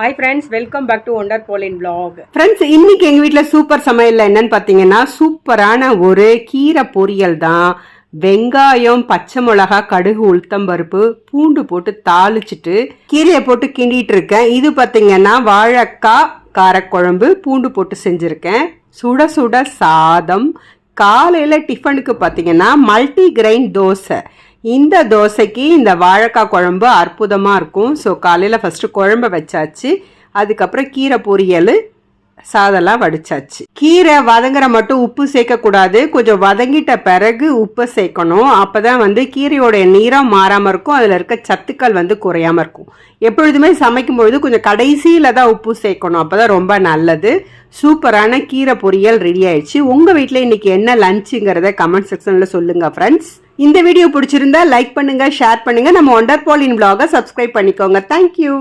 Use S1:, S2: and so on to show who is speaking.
S1: Hi friends, welcome back to Wonder Pauline vlog.
S2: Friends, இன்னைக்கு எங்க வீட்ல சூப்பர் சமையல்ல என்னன்னு பாத்தீங்கன்னா சூப்பரான ஒரு கீரை பொரியல் தான். வெங்காயம், பச்சை மிளகாய், கடுகு, உளுத்தம் பருப்பு, பூண்டு போட்டு தாளிச்சிட்டு கீரையை போட்டு கிண்டிட்டு இருக்கேன். இது பாத்தீங்கன்னா வாழைக்காய் காரக்குழம்பு பூண்டு போட்டு செஞ்சிருக்கேன். சுட சுட சாதம். காலையில டிஃபனுக்கு பாத்தீங்கன்னா மல்டி கிரைன் தோசை. இந்த தோசைக்கு இந்த வாழைக்காய் குழம்பு அற்புதமாக இருக்கும். ஸோ காலையில் ஃபஸ்ட்டு குழம்பை வச்சாச்சு. அதுக்கப்புறம் கீரை பொரியல், சாதம்லாம் வடிச்சாச்சு. கீரை வதங்குற மட்டும் உப்பு சேர்க்கக்கூடாது. கொஞ்சம் வதங்கிட்ட பிறகு உப்பு சேர்க்கணும். அப்போ தான் கீரையோடைய நிறம் மாறாமல் இருக்கும். அதில் இருக்க சத்துக்கள் குறையாமல் இருக்கும். எப்பொழுதுமே சமைக்கும் பொழுது கொஞ்சம் கடைசியில் தான் உப்பு சேர்க்கணும். அப்போ தான் ரொம்ப நல்லது. சூப்பரான கீரை பொரியல் ரெடி ஆயிடுச்சு. உங்கள் வீட்டில் இன்றைக்கி என்ன லஞ்சுங்கிறத கமெண்ட் செக்ஷனில் சொல்லுங்கள் ஃப்ரெண்ட்ஸ். இந்த வீடியோ பிடிச்சிருந்தா லைக் பண்ணுங்க, ஷேர் பண்ணுங்க. நம்ம ஒண்டர் பாலின் vlog-ஐ சப்ஸ்கிரைப் பண்ணிக்கோங்க. தேங்க்யூ.